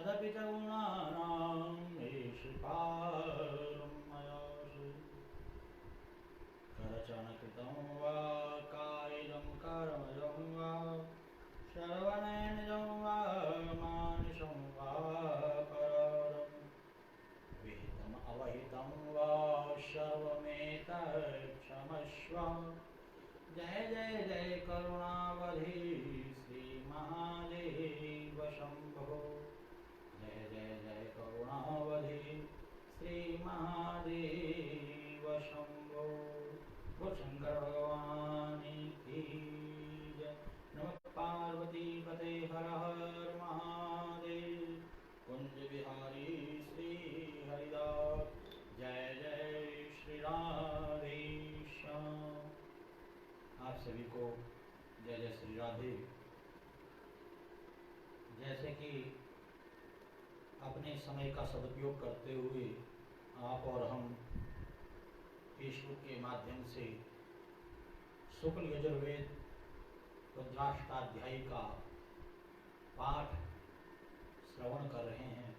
तदपि च गुणानां निष्पारं मया करचरणकृतं वा कायिदं कर्मजं वा श्रवणेनजं वा मानुषं वा परं विहितम् अवहितं वा सर्वमेतत्क्षमस्व। जय जय जय करुणावधि श्री महादेव शंभो। जय जय जय करुणावधि श्री महादेव शंभो। बोल शंकर भगवान की जय। नमः पार्वती पते हर हर महादेव। कुंज बिहारी श्री हरिदास। जय जय श्री राधेश्याम। आप सभी को जय जय श्री राधे। जैसे कि अपने समय का सदुपयोग करते हुए आप और हम फेसबुक के माध्यम से शुक्ल यजुर्वेद रुद्राष्टाध्यायी का पाठ श्रवण कर रहे हैं,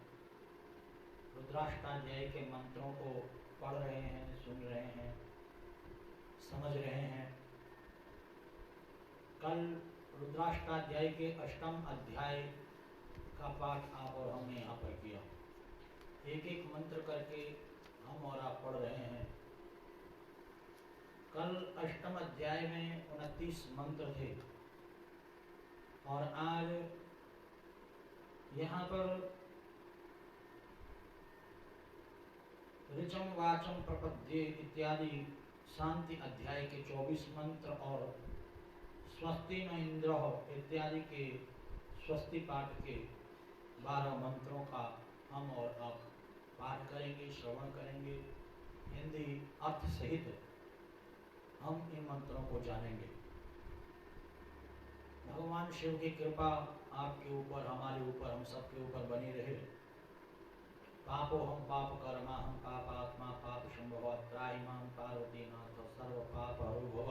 रुद्राष्टाध्यायी के मंत्रों को पढ़ रहे हैं, सुन रहे हैं, समझ रहे हैं। कल रुद्राष्टाध्यायी के अष्टम अध्याय का पाठ आप और हमने यहाँ पर किया। एक एक मंत्र करके हम और आप पढ़ रहे हैं। कल अष्टम अध्याय में 29 मंत्र थे और आज यहाँ पर ऋचं वाचं प्रपद्ये इत्यादि शांति अध्याय के 24 मंत्र और स्वस्ति न इंद्र इत्यादि के स्वस्ति पाठ के 12 मंत्रों का हम और आप पाठ करेंगे, श्रवण करेंगे। हिंदी अर्थ सहित हम इन मंत्रों को जानेंगे। भगवान शिव की कृपा आपके ऊपर, हमारे ऊपर, हम सबके ऊपर बनी रहे। पापो हम पाप कर्मा हम पापात्मा पाप संभव त्राहि मां पार्वती नाथ सर्व पाप हरो भव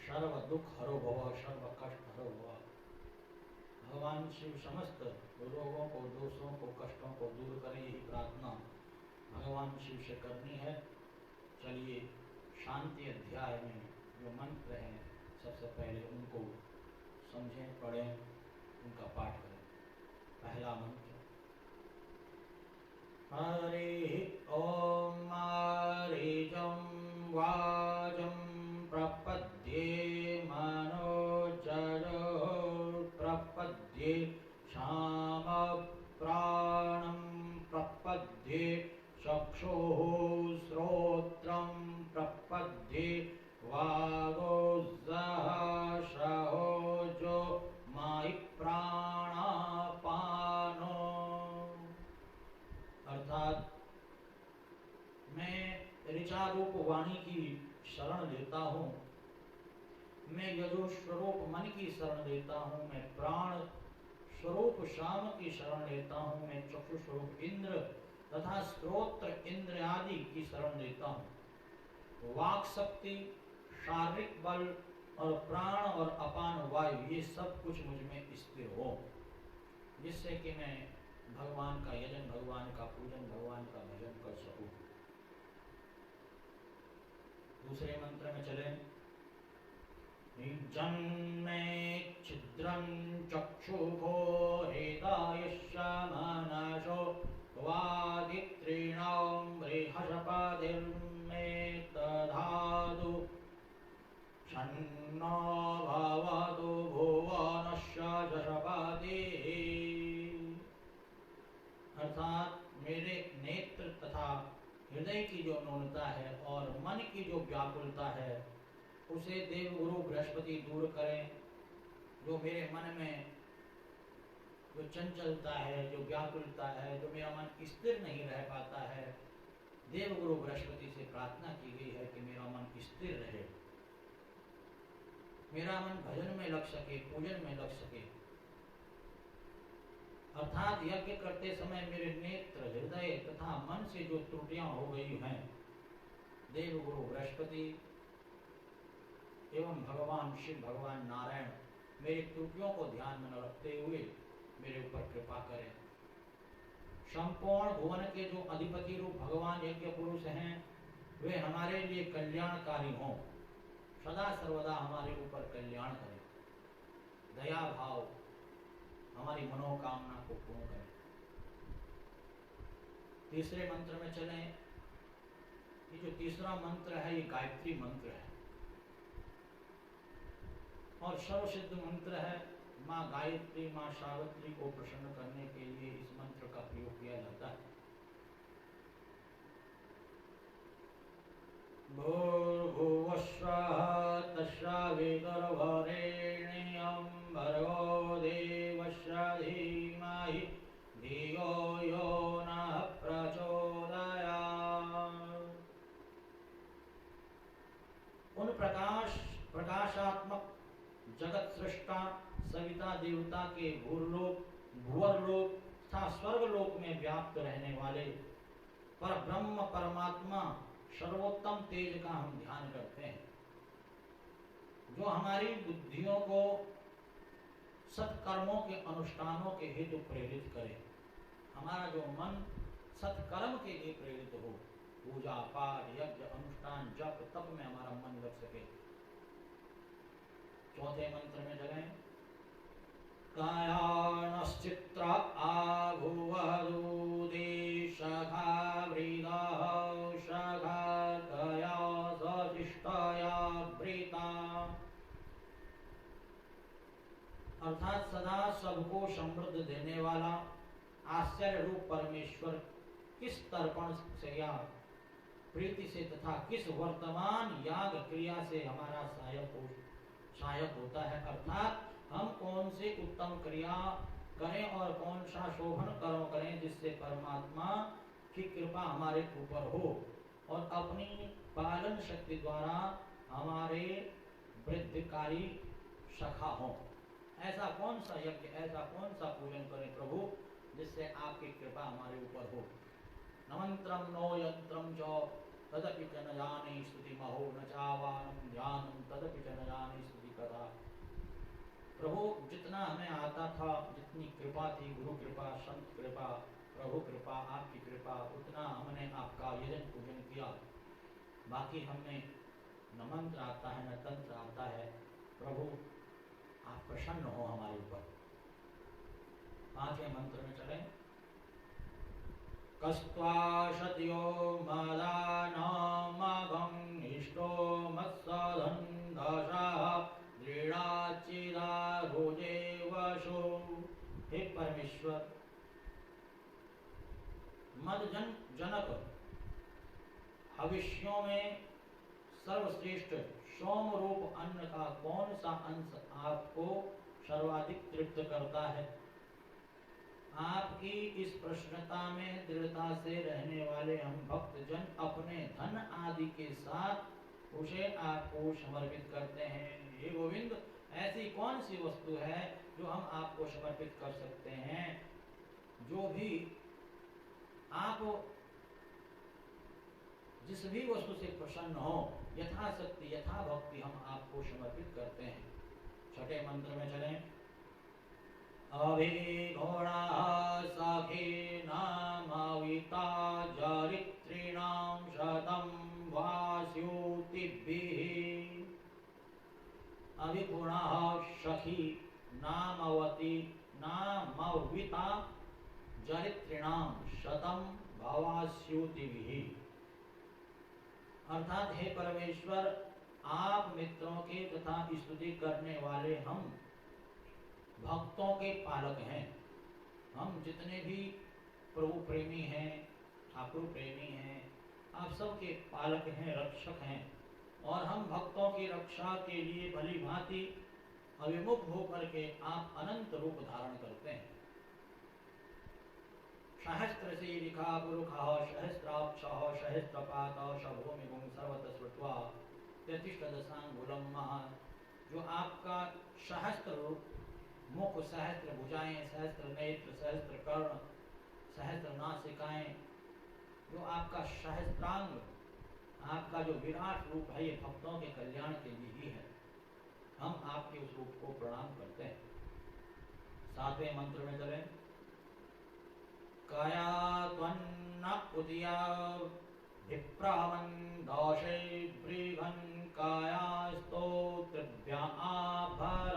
सर्व दुख हरो भव सर्व कष्ट हरो भव। भगवान शिव समस्त रोगों को, दोषों को, कष्टों को दूर करें, यही प्रार्थना भगवान शिव से करनी है। चलिए शांति अध्याय में जो मंत्र हैं सबसे पहले उनको समझें, पढ़ें, उनका पाठ करें। पहला मंत्र हरि ओम मारीचं वाचं प्रपद्ये मनोजयो प्रपद्ये शाम प्राणं प्रपद्ये चक्षुः श्रोत्रं प्रपद्ये वागोजो माहि प्राणापानो। अर्थात मैं ऋचा रूप वाणी की शरण लेता हूँ, मैं यजो स्वरूप मन की शरण लेता हूँ, मैं प्राण स्वरूप शाम की शरण लेता हूँ, मैं चक्षु स्वरूप इंद्र तथा स्त्रोत्र इंद्र आदि की शरण लेता हूँ। वाक शक्ति, शारीरिक बल और प्राण और अपान वायु ये सब कुछ मुझ में स्थिर हो, जिससे कि मैं भगवान का यजन, भगवान का पूजन, भगवान का भजन कर सकूं। दूसरे मंत्र में चले। जन्मे छिद्रं चक्षुभो हृदयस्य मनसो वादित्रीणां बृहस्पतिर्मे दधातु छन्नो भवतु भुवनस्य जशपतिः। अर्थात मेरे नेत्र तथा हृदय की जो न्यूनता है और मन की जो व्याकुलता है उसे देवगुरु बृहस्पति दूर करें। जो मेरे मन में जो चंचलता है, जो व्याकुलता है, जो मेरा मन स्थिर नहीं रह पाता है, देवगुरु बृहस्पति से प्रार्थना की गई है कि मेरा मन स्थिर रहे, मेरा मन भजन में लग सके, पूजन में लग सके। अर्थात यज्ञ करते समय मेरे नेत्र, हृदय तथा मन से जो त्रुटियां हो गई हैं, देवगुरु बृहस्पति एवं भगवान शिव, भगवान नारायण मेरी त्रुटियों को ध्यान में रखते हुए मेरे ऊपर कृपा करें। संपूर्ण भुवन के जो अधिपति रूप भगवान यज्ञ पुरुष हैं, वे हमारे लिए कल्याणकारी हों, सदा सर्वदा हमारे ऊपर कल्याण करें, दया भाव हमारी मनोकामना को पूर्ण करें। तीसरे मंत्र में चलें। ये जो तीसरा मंत्र है ये गायत्री मंत्र है और सर्वसिद्ध मंत्र है। माँ गायत्री, माँ सावित्री को प्रसन्न करने के लिए इस मंत्र का प्रयोग किया जाता है। भूर्भुवस्वः तस्सवितुर्वरेण्यं भर्गो देवस्य धीमहि धियो यो नः प्रचोदयात्। उन प्रकाशात्मक जगत सृष्टा सविता देवता के भूलोक, भुवरलोक तथा स्वर्गलोक में व्याप्त रहने वाले पर ब्रह्म परमात्मा सर्वोत्तम तेज का हम ध्यान करते हैं, जो हमारी बुद्धियों को सत्कर्मों के अनुष्ठानों के हेतु प्रेरित करे। हमारा जो मन सत्कर्म के लिए प्रेरित हो, पूजा पाठ यज्ञ अनुष्ठान जप तप में हमारा मन लग सके। चौथे मंत्र में जगह कायानश्चित्र आभुवदूदे सखा वृदः सखा कया सचिष्टया वृता। अर्थात सदा सबको समृद्ध देने वाला आश्चर्य रूप परमेश्वर किस तर्पण से या प्रीति से तथा किस वर्तमान याग क्रिया से हमारा सहायक होता है। अर्थात हम कौन से उत्तम क्रिया करें और कौन सा शोभन कर्म करें जिससे परमात्मा की कृपा हमारे ऊपर हो और अपनी पालन शक्ति द्वारा हमारे वृद्धिकारी सखा हो। ऐसा कौन सा यज्ञ, ऐसा कौन सा पूजन करें प्रभु जिससे आपकी कृपा हमारे ऊपर हो। न मंत्रम नो यंत्रम च तदपि च न जाने स्तुति महो न चावानम ध्यानम तदपि च न जाने स्तुति कथा। प्रभु जितना हमें आता था, जितनी कृपा थी, गुरु कृपा, संत कृपा, प्रभु कृपा, आपकी कृपा, उतना हमने आपका यजन पूजन किया। बाकी हमें न मंत्र आता है न तंत्र आता है। प्रभु आप प्रसन्न हो हमारे ऊपर। पांचवें मंत्र में चलें। कस्त्वा सत्यो मदानामगं इष्टो मत्सधन्धसः दृढ़ाचिदारुजे वशो। हे परमेश्वर, मदजन जनक भविष्यों में सर्वश्रेष्ठ सोम रूप अन्न का कौन सा अंश आपको सर्वाधिक तृप्त करता है। आपकी इस प्रश्नता में दृढ़ता से रहने वाले हम भक्त जन अपने धन आदि के साथ उसे आपको समर्पित करते हैं। हे गोविंद, ऐसी कौन सी वस्तु है जो हम आपको समर्पित कर सकते हैं। जो भी आप जिस भी वस्तु से प्रसन्न हो, यथाशक्ति यथा भक्ति हम आपको समर्पित करते हैं। छठे मंत्र में चलें। अभिघोड़ा सखीनामविता जरित्रीणां शतं वास्युतिभिः। अभिगुणः सखी नामवती नामविता जरित्रीणां शतं भवास्युतिभिः। अर्थात हे परमेश्वर, आप मित्रों के तथा स्तुति करने वाले हम भक्तों के पालक हैं। हम जितने भी प्रभु प्रेमी हैं, ठाकुर प्रेमी हैं, आप सबके पालक हैं, रक्षक हैं और हम भक्तों की रक्षा के लिए भली भांति अभिमुख होकर के आप अनंत रूप धारण करते हैं। सहस्त्र से लिखा पुरुखः सहस्त्राक्षः सहस्त्रपातः शभूमिगुं सर्वतः श्रुत्वा त्यतिष्ठदशांगुलं महः। जो आपका सहस्त्र रूप, मुख, सहस्त्र भुजाएं, सहस्त्र नेत्र, सहस्त्र कर्ण, सहस्त्र नासिकाएं, जो आपका सहस्त्रांग, आपका जो विराट रूप है, ये भक्तों के कल्याण के लिए ही है। हम आपके उस रूप को प्रणाम करते हैं। सातवें मंत्र में चलें। काया त्वन्न उदिया विप्रामन्दोषे ब्रीभन् काया स्तोत्रभ्या आभर।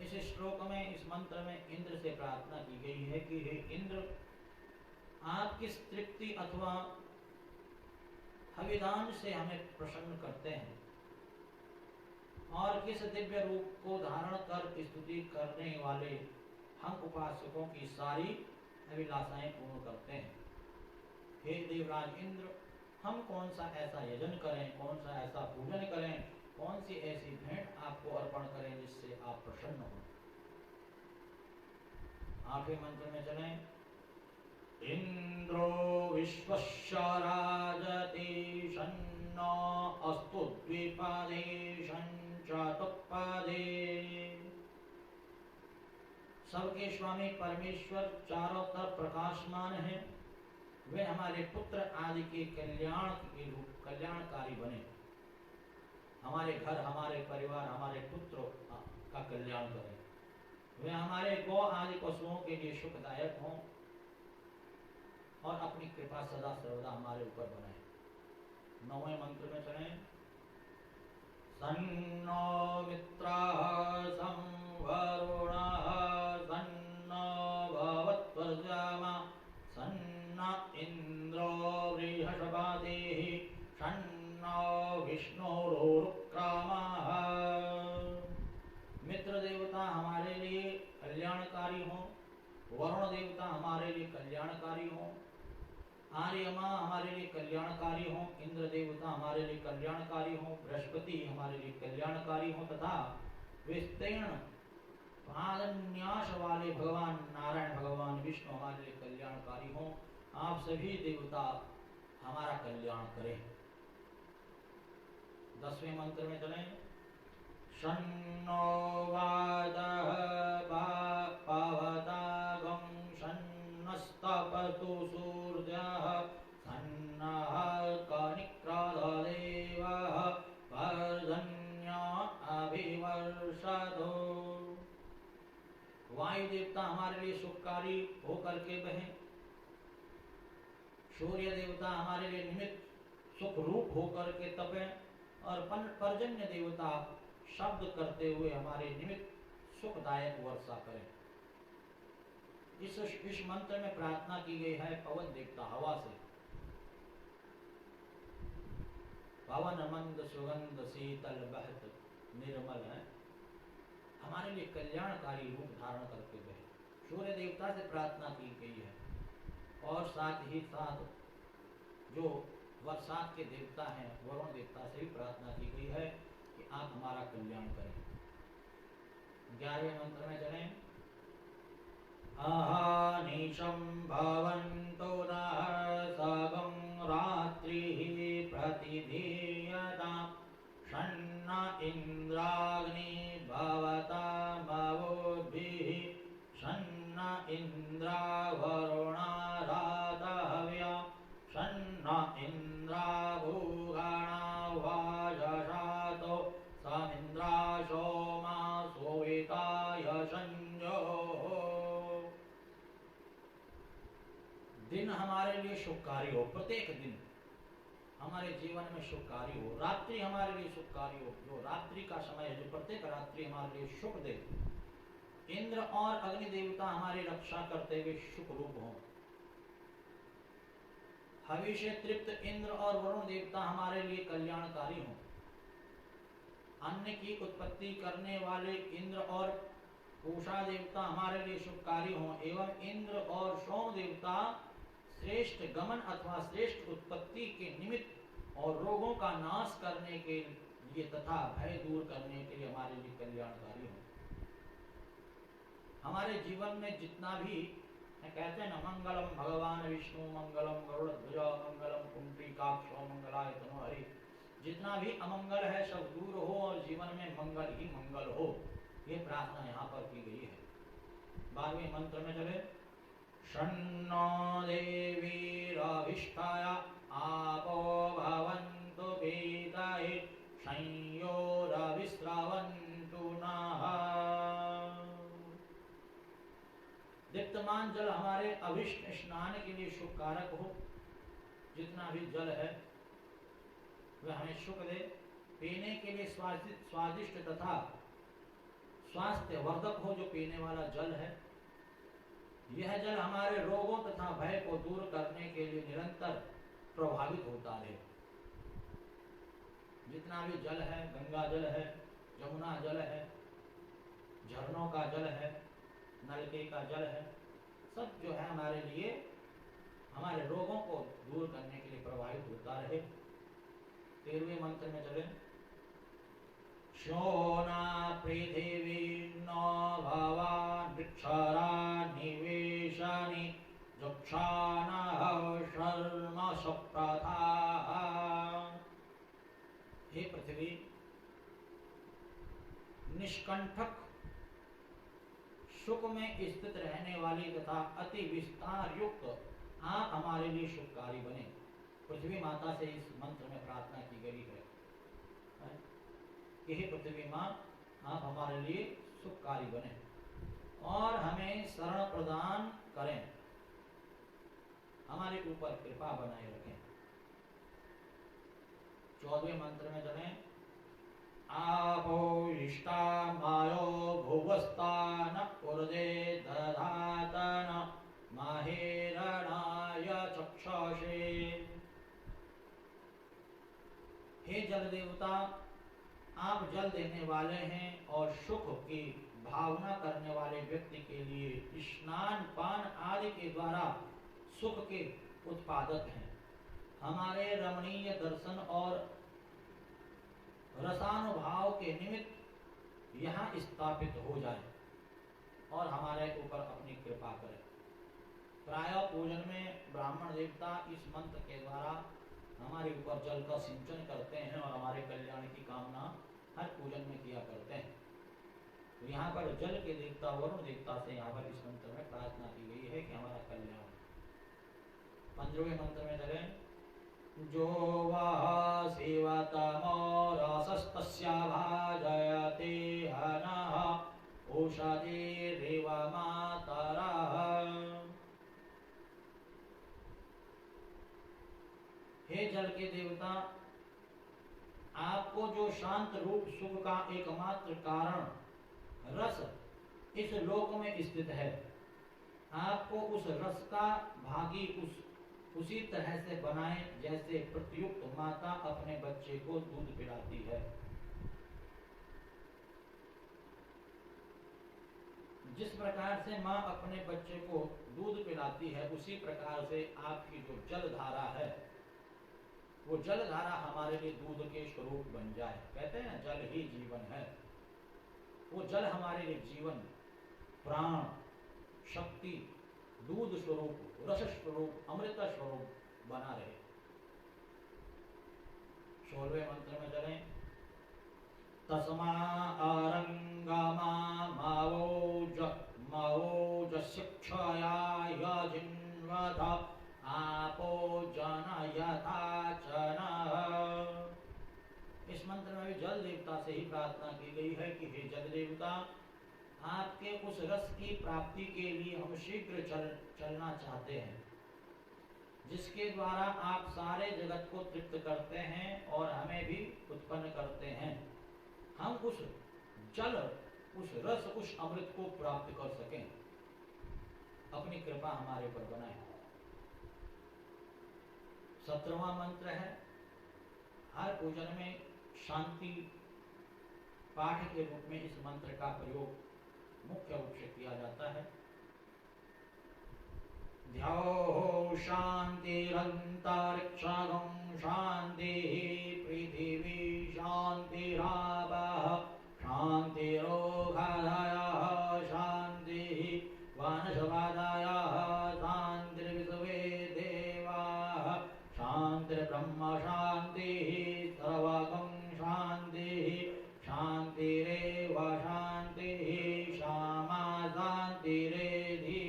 इस श्लोक में, इस मंत्र में इंद्र से प्रार्थना की गई है कि हे इंद्र, आप किस तृप्ति अथवा हविदान से हमें प्रसन्न करते हैं और किस दिव्य रूप को धारण कर स्तुति करने वाले हम उपासकों की सारी अभिलाषाएं पूर्ण करते हैं। हे देवराज इंद्र, हम कौन सा ऐसा यजन करें, कौन सा ऐसा पूजन करें, कौन सी ऐसी भेंट आपको अर्पण करें जिससे आप प्रसन्न हो। आठवें मंत्र में चलें। इंद्रो विश्वस्य राजति शन्नो अस्तु द्विपादे चतुष्पादे। सबके स्वामी परमेश्वर चारों तरफ प्रकाशमान है, वे हमारे पुत्र आदि के कल्याण के रूप कल्याणकारी बने। हमारे घर, हमारे परिवार, हमारे पुत्रों का कल्याण करें। वे हमारे गौ आदि पशुओं के लिए सुखदायक हों और अपनी कृपा सदा सर्वदा हमारे ऊपर बनाए। नौवें मंत्र में चलें। सन्नो मित्रः सं वरुणः सन्नो भवत्वर्जामा सन्न इंद्रो बृहस्पतिः सन्नो विष्णुरुक्रमः। मित्र देवता हमारे लिए कल्याणकारी हों, वरुण देवता हमारे लिए कल्याणकारी हों, आर्यमा हमारे लिए कल्याणकारी हों, इंद्र देवता हमारे लिए कल्याणकारी हों, बृहस्पति हमारे लिए कल्याणकारी हों तथा विस्तीर्ण पादन्यास वाले भगवान नारायण, भगवान विष्णु हमारे लिए कल्याणकारी हों। आप सभी देवता हमारा कल्याण करें। 10वें मंत्र में चलें। शन्नो वादः पावतागं शन्नस्तपतु सूर्यः सन्नः कनिक्रदेवः पर्जन्यो अभिवर्षतु। वायु देवता हमारे लिए सुखकारी होकर के बहे, सूर्य देवता हमारे लिए निमित्त सुख रूप होकर के तपे और पर्जन्य देवता शब्द करते हुए हमारे निमित्त सुखदायक वर्षा करें। इस मंत्र में प्रार्थना की गई है पवन देवता हवा से। पवन मंद सुगंध शीतल बहत निर्मल है, हमारे लिए कल्याणकारी रूप धारण करके बहे। सूर्य देवता से प्रार्थना की गई है और साथ ही साथ जो बरसात के देवता हैं वरुण देवता से भी प्रार्थना की गई है कि आप हमारा कल्याण करें। 11वें मंत्र में चलें। अहानिशं भवन्तु नः सगं रात्रिः प्रतिधीयतां शन्न इन्द्राग्नि भवतामवोभिः शन्न इन्द्रा वरुणा रातहव्या शन्न इन्द्रा भूगणा वाजसातो समिन्द्रा सोमा सोविताय संजोः। दिन हमारे लिए शुभकारी हो, प्रत्येक दिन हमारे जीवन में शुभकारी हो। रात्रि हमारे लिए शुभकारी हो, जो रात्रि का समय है, जो प्रत्येक रात्रि हमारे लिए शुभ दे। इंद्र और अग्नि देवता हमारी रक्षा करते हुए शुभ रूप हों। हवि से तृप्त इंद्र और वरुण देवता हमारे लिए कल्याणकारी हों। अन्न की उत्पत्ति करने वाले इंद्र और पूषा देवता हमारे लिए शुभकारी हों एवं इंद्र और सोम देवता श्रेष्ठ गमन अथवा श्रेष्ठ उत्पत्ति के निमित्त और रोगों का नाश करने के लिए तथा भय दूर करने के लिए हमारे लिए कल्याणकारी हों। हमारे जीवन में जितना भी कहते हैं ना, मंगलम भगवान विष्णु मंगलम गरुड़ध्वज मंगलम कुंडलीकाक्षो मंगलाय तनोहरि, जितना भी अमंगल है सब दूर हो और जीवन में मंगल ही मंगल हो, ये प्रार्थना यहाँ पर की गई है। 12वें मंत्र में चले। शन्नो देवीरभिष्टाय आपो भवन्तु पीताय संयोरविस्रवन्तु नः। दीप्त विद्यमान जल हमारे अभिष्ट स्नान के लिए सुख कारक हो, जितना भी जल है वह हमें सुख दे, पीने के लिए स्वादिष्ट तथा स्वास्थ्य वर्धक हो जो पीने वाला जल है। यह जल हमारे रोगों तथा भय को दूर करने के लिए निरंतर प्रभावित होता रहे। जितना भी जल है, गंगा जल है, यमुना जल है, झरनों का जल है, नलके का जल है, सब जो है हमारे लिए, हमारे रोगों को दूर करने के लिए प्रभावित होता रहे। 13वें मंत्र में चले, शोना पृथिवी न भवा वृक्षरा निवेशानि जक्षानः शर्म सप्रथा। हे पृथ्वी, निष्कंठक सुख में स्थित रहने वाली तथा अति विस्तार युक्त आप हमारे लिए सुखकारी बने। पृथ्वी माता से इस मंत्र में प्रार्थना की गई है कि हे पृथ्वी माँ, आप हमारे लिए सुखकारी बने और हमें शरण प्रदान करें, हमारे ऊपर कृपा बनाए रखें। 14वें मंत्र में चलें, आपो इष्टा मायो भुवस्तान उर्जे दधातन माहेरणाय चक्षुषे। हे जल देवता, आप जल देने वाले हैं और सुख की भावना करने वाले व्यक्ति के लिए स्नान पान आदि के द्वारा सुख के उत्पादक हैं। हमारे रमणीय दर्शन और रसानुभाव के निमित्त यहाँ स्थापित हो जाए और हमारे ऊपर अपनी कृपा करें। प्राय पूजन में ब्राह्मण देवता इस मंत्र के द्वारा हमारे ऊपर जल का सिंचन करते हैं और हमारे कल्याण की कामना हर पूजन में किया करते हैं। तो यहाँ पर जल के देवता वरुण देवता से यहाँ पर इस मंत्र में प्रार्थना की गई है कि हमारा कल्याण। 15वें मंत्र में चले, जो वह सेवतमो रसस्तस्या भाजयते हनः ओषधिरेव मातरः। हे जल के देवता, आपको जो शांत रूप सुख का एकमात्र कारण रस इस लोक में स्थित है, आपको उस रस का भागी उसी तरह से बनाए जैसे प्रत्युक्त माता अपने बच्चे को दूध पिलाती है। जिस प्रकार से माँ अपने बच्चे को दूध पिलाती है, उसी प्रकार से आपकी जो जल धारा है, वो जल धारा हमारे लिए दूध के स्वरूप बन जाए। कहते हैं जल ही जीवन है। वो जल हमारे लिए जीवन, प्राण, शक्ति, दूध स्वरूप, रस स्वरूप, अमृत स्वरूप बना रहे। 16वें मंत्र में चलें, तस्मा अरंगमा मावोज शिक्षया यजिन्वध आपो जनयथाचन। इस मंत्र में भी जल देवता से ही प्रार्थना की गई है कि हे जल देवता, आपके उस रस की प्राप्ति के लिए हम शीघ्र चलना चाहते हैं, जिसके द्वारा आप सारे जगत को तृप्त करते हैं और हमें भी उत्पन्न करते हैं। हम उस जल, उस रस, उस अमृत को प्राप्त कर सकें। अपनी कृपा हमारे पर बनाए। 17वां मंत्र है, हर पूजन में शांति पाठ के रूप में इस मंत्र का प्रयोग मुख्य रूप से किया जाता है। ध्याओ शांतिरंतरिक्षं शांतिः पृथिवी शांतिरापः शांतिरोषधयः शांतिः वनस्पतयः शांतिर्विश्वे देवाः शांतिर्ब्रह्म शांतिः सर्वगं शांतिः शांतिरेव शांतिः क्षमा शांतिरेधि।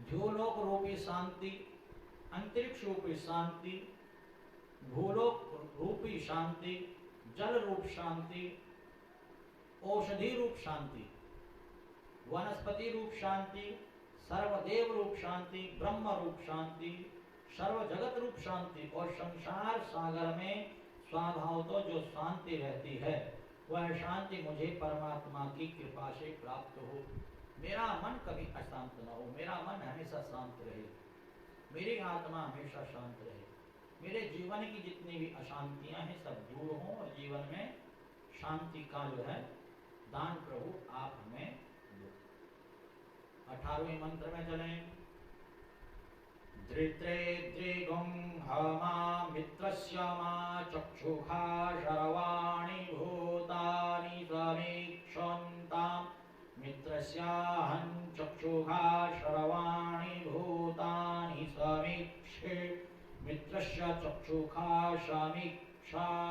ध्योलोक रूपी शांति, अंतरिक्ष रूपी शांति, भूलोक रूपी शांति, जल रूप शांति, औषधि रूप शांति, वनस्पति रूप शांति, सर्वदेव रूप शांति, ब्रह्म रूप शांति, सर्व जगत रूप शांति और संसार सागर में स्वभाव तो जो शांति रहती है वह शांति मुझे परमात्मा की कृपा से प्राप्त हो। मेरा मन कभी अशांत न हो, मेरा मन हमेशा शांत रहे, मेरी आत्मा हमेशा शांत रहे, मेरे जीवन की जितनी भी अशांतियां हैं सब दूर हों और जीवन में शांति का जो है दान प्रभु आप हमें दो। 18वें मंत्र में चलें। धृत्रे द्रिगुं हमा मित्रस्य मा चक्षुषा शर्वाणि भूतानि समीक्षन्ताम् मित्रस्याहं चक्षुषा शर्वाणि भूतानि समीक्षे मित्रस्य चक्षुषा समीक्षामहे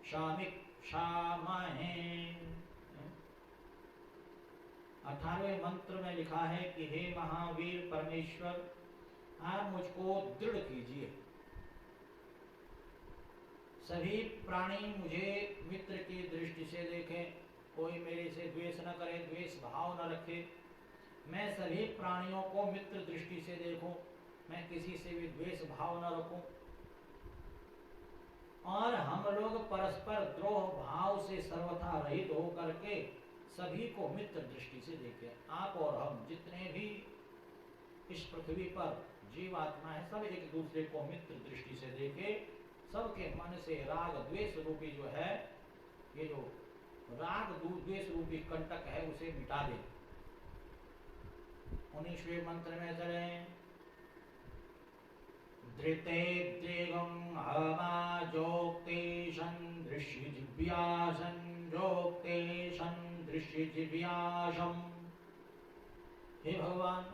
समीक्षामहे। 18वें मंत्र में लिखा है कि हे महावीर परमेश्वर, आप मुझको दृढ़ कीजिए। सभी प्राणी मुझे मित्र की दृष्टि से देखें, कोई मेरे से द्वेष न करे, द्वेष भाव न रखे। मैं सभी प्राणियों को मित्र दृष्टि से देखूं, मैं किसी से भी द्वेष भाव न रखूं और हम लोग परस्पर द्रोह भाव से सर्वथा रहित होकर के सभी को मित्र दृष्टि से देखें। आप और हम जितने भी इस पृथ्वी पर जीवात्मा है सब एक दूसरे को मित्र दृष्टि से देखें। सबके मन से राग द्वेष रूपी जो है, ये जो राग द्वेष रूपी कंटक है उसे मिटा दे। 19वें मंत्र में चलें। धृते द्रिगुं हमा जोक्तेशं दृश्य जिव्यासं जोक्तेशं दृश्य जिव्यासं। हे भगवान,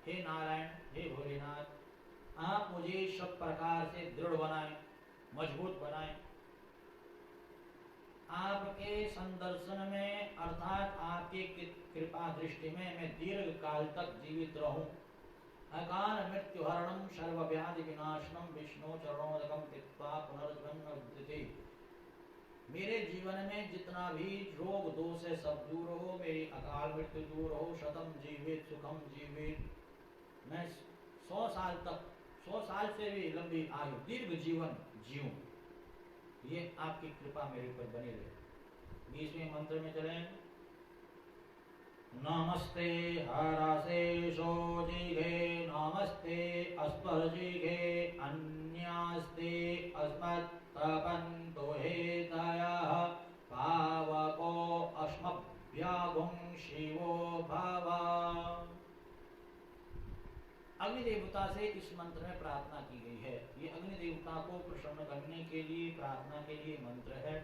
हे नारायण, हे भोलेनाथ, आप मुझे सब प्रकार से दृढ़ बनाएं, मजबूत बनाएं। आपके संदर्शन में अर्थात आपकी कृपा दृष्टि में मैं दीर्घ काल तक जीवित रहूं। अकाल मृत्यु हरणम सर्वव्याधि विनाशनम विष्णु चरणोदकम कृत्वा पुनर्जन्म उद्धृति। मेरे जीवन में जितना भी रोग दोष है सब दूर हो, मेरी अकाल मृत्यु दूर हो, शतम जीवित सुखम जीवित, मैं 100 साल तक, 100 साल से भी लंबी आयु, दीर्घ जीवन जीऊं, ये आपकी कृपा मेरे ऊपर बनी रहे। 20वें मंत्र में चलें। नमस्ते हराशेषो जिघे नमस्ते अस्पर्जिघे अन्यास्ते अस्मत्तपन्तो हेतयः पावको अस्मभ्यगुं शिवो भव। अग्नि देवता से इस मंत्र में प्रार्थना की गई है। ये अग्नि देवता को प्रसन्न करने के लिए प्रार्थना के लिए मंत्र है।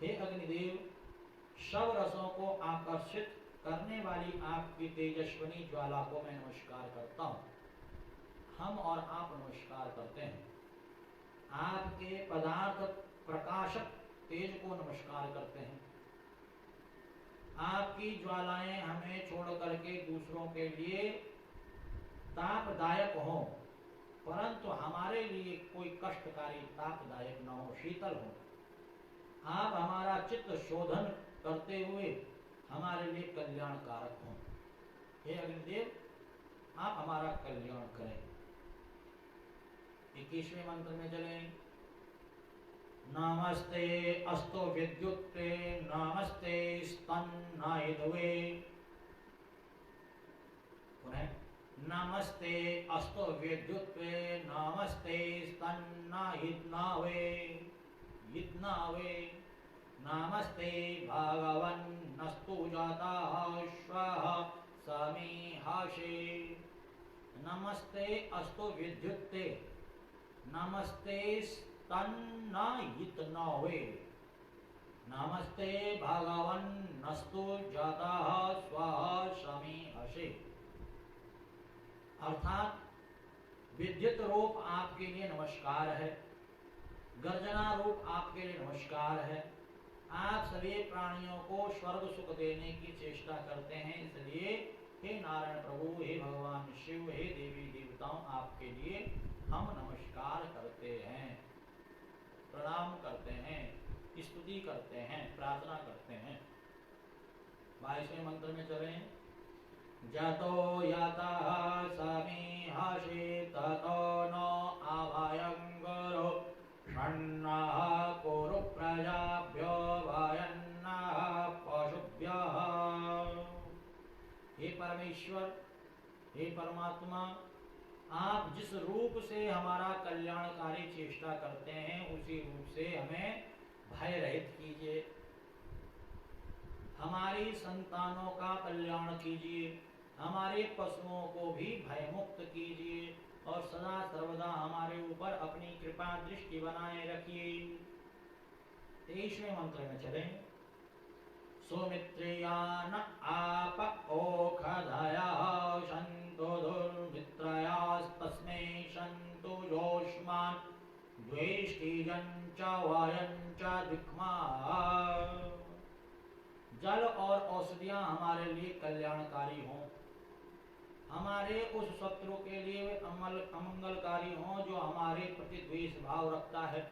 हे अग्निदेव, सब रसों को आकर्षित करने वाली आपकी तेजस्वनी ज्वाला को मैं नमस्कार करता हूँ। हम और आप नमस्कार करते हैं। आपके पदार्थ प्रकाशक तेज को नमस्कार करते हैं। आपकी ज्वालाएं हमें छोड़ करके दूसरों के लिए तापदायक हो, परंतु हमारे लिए कोई कष्टकारी तापदायक न हो, शीतल हो। आप हमारा चित्त शोधन करते हुए हमारे लिए कल्याणकारक हों। हे अग्निदेव, आप हमारा कल्याण करें। 21वें मंत्र में चलें। नमस्ते अस्तु विद्युत्ते नमस्ते स्तन्नायितवे। पुनः नमस्ते अस्तु विद्युत्ते नमस्ते स्तन्नायितनावे यितनावे। नमस्ते भगवन्नस्तु जाताः श्वः समीहाशे। नमस्ते अस्तु विद्युत्ते नमस्ते स्तन्नायितनावे। नमस्ते भगवन्नस्तु जाताः श्वः समीहाशे। अर्थात विद्युत रूप आपके लिए नमस्कार है, गर्जना रूप आपके लिए नमस्कार है। आप सभी प्राणियों को स्वर्ग सुख देने की चेष्टा करते हैं, इसलिए हे नारायण प्रभु, हे भगवान शिव, हे देवी देवताओं, आपके लिए हम नमस्कार करते हैं, प्रणाम करते हैं, स्तुति करते हैं, प्रार्थना करते हैं। 22वें मंत्र में चले। जतो यतः समीहसि ततो नो अभयंकरो षण्णः कुरु प्रजाभ्यो वयन्नः पशुभ्यः। हे परमेश्वर, हे परमात्मा, आप जिस रूप से हमारा कल्याणकारी चेष्टा करते हैं उसी रूप से हमें भय रहित कीजिए, हमारी संतानों का कल्याण कीजिए, हमारे पशुओं को भी भयमुक्त कीजिए और सदा सर्वदा हमारे ऊपर अपनी कृपा दृष्टि बनाए रखिए। 23वें मंत्र में चलें। सुमित्रियान आप ओखधयः सन्तु दुर्मित्रयास्तस्मै सन्तु जोष्मान् द्वेष्टिजं च वयं च दिक्माः। जल और औषधियां हमारे लिए कल्याणकारी हों, हमारे उस शत्रु के लिए अमंगलकारी हों जो हमारे प्रति द्वेष भाव रखता है,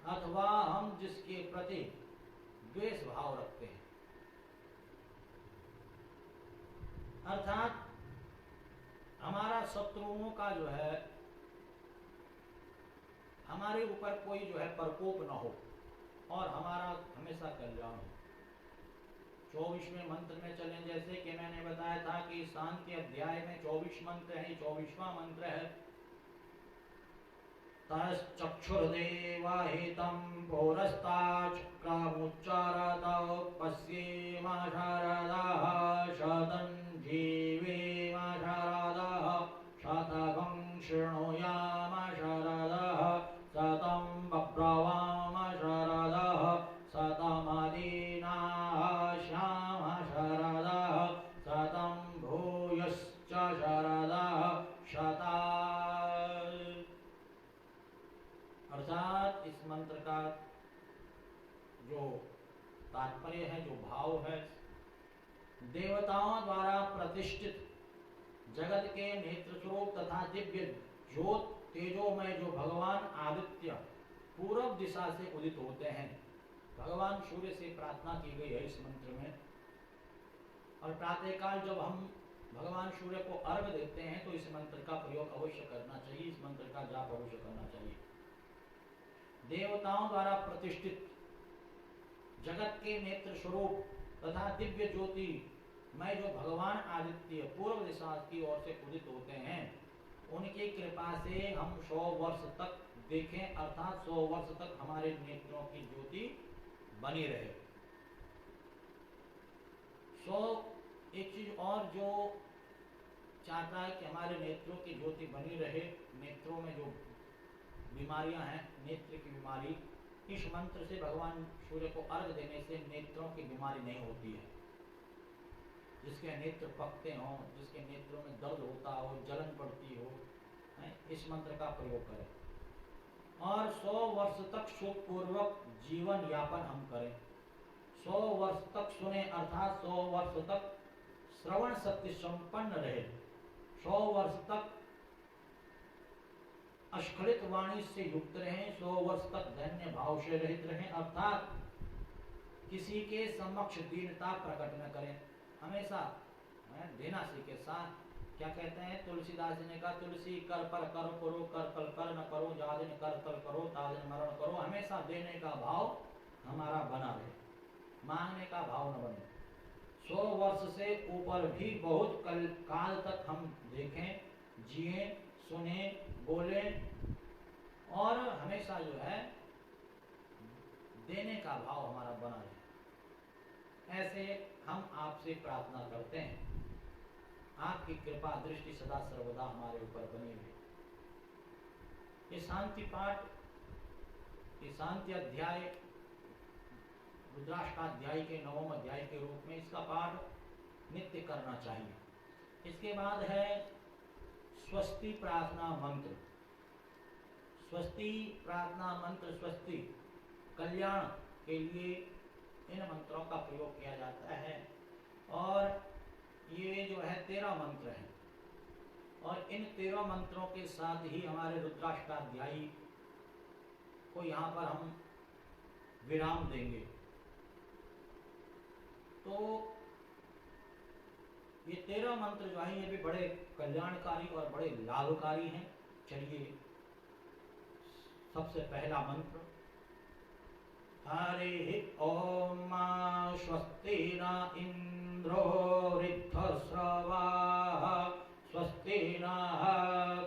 अथवा हम जिसके प्रति द्वेष भाव रखते हैं। अर्थात हमारा शत्रुओं का जो है हमारे ऊपर कोई जो है प्रकोप न हो और हमारा हमेशा कल्याण हो। 24वें मंत्र में चलें। जैसे कि मैंने बताया था कि शांति अध्याय में 24 मंत्र है, 24वां मंत्र है। तश्चक्षुर्देवहितं पुरस्ताच्क्रमुच्चारतौ पश्येम शरदः शतं जीवेम शरदः शतकं शृणुयाम शरदः शतं बभ्रवाम शरदः शतमदीनाश्याम शरदः शतं भूयश्च शरदः शता। अर्थात इस मंत्र का जो तात्पर्य है, जो भाव है, देवताओं द्वारा प्रतिष्ठित जगत के नेत्र स्वरूप तथा दिव्य ज्योत तेजोमय जो भगवान आदित्य पूर्व दिशा से उदित होते हैं। भगवान सूर्य से प्रार्थना की गई है इस मंत्र में। और प्रातःकाल जब हम भगवान सूर्य को अर्घ देते हैं तो इस मंत्र का प्रयोग अवश्य करना चाहिए, इस मंत्र का जाप अवश्य करना चाहिए। देवताओं द्वारा प्रतिष्ठित जगत के नेत्र स्वरूप तथा दिव्य ज्योति में जो भगवान आदित्य पूर्व दिशा की ओर से उदित होते हैं, उनकी कृपा से हम 100 वर्ष तक देखें, अर्थात 100 वर्ष तक हमारे नेत्रों की ज्योति बनी रहे। 100 एक चीज और जो चाहता है कि हमारे नेत्रों की ज्योति बनी रहे, नेत्रों में जो बीमारियां हैं, नेत्र की बीमारी, इस मंत्र से भगवान सूर्य को अर्घ देने से नेत्रों की बीमारी नहीं होती है। जिसके नेत्र पकते हों, जिसके नेत्रों में दर्द होता हो, जलन पड़ती हो, इस मंत्र का प्रयोग करें और 100 वर्ष तक सुखपूर्वक जीवन यापन हम करें। 100 वर्ष तक सुने, अर्थात 100 वर्ष तक श्रवण शक्ति संपन्न रहे, 100 वर्ष तक अस्खलित वाणी से युक्त रहें, 100 वर्ष तक धन्य भाव से रहित रहें, अर्थात किसी के समक्ष दीनता प्रकट न करें, हमेशा देना सीखे। साथ क्या कहते हैं, तुलसीदास जी ने कहा, तुलसी कर पर कर करो, कर पल कर न करो, जादिन कर तल करो, तादिन मरण करो। हमेशा देने का भाव हमारा बना रहे, मांगने का भाव न बने। 100 वर्ष से ऊपर भी बहुत काल तक हम देखें, जिए, सुने, बोले और हमेशा जो है देने का भाव हमारा बना रहे। ऐसे हम आपसे प्रार्थना करते हैं, आपकी कृपा दृष्टि सदा सर्वदा हमारे ऊपर बनी रहे। ये शांति पाठ, ये शांति अध्याय रुद्राष्टाध्याय के 9वें अध्याय के रूप में इसका पाठ नित्य करना चाहिए। इसके बाद है स्वस्ति प्रार्थना मंत्र। स्वस्ति प्रार्थना मंत्र, स्वस्ति कल्याण के लिए इन मंत्रों का प्रयोग किया जाता है और ये जो है 13 मंत्र हैं और इन 13 मंत्रों के साथ ही हमारे रुद्राष्टाध्यायी को यहाँ पर हम विराम देंगे। तो ये 13 मंत्र जो है ये भी बड़े कल्याणकारी और बड़े लाभकारी हैं। चलिए सबसे पहला मंत्र, हरि ओम स्वस्ति न इंद्रो वृद्धश्रवाः स्वस्ति नः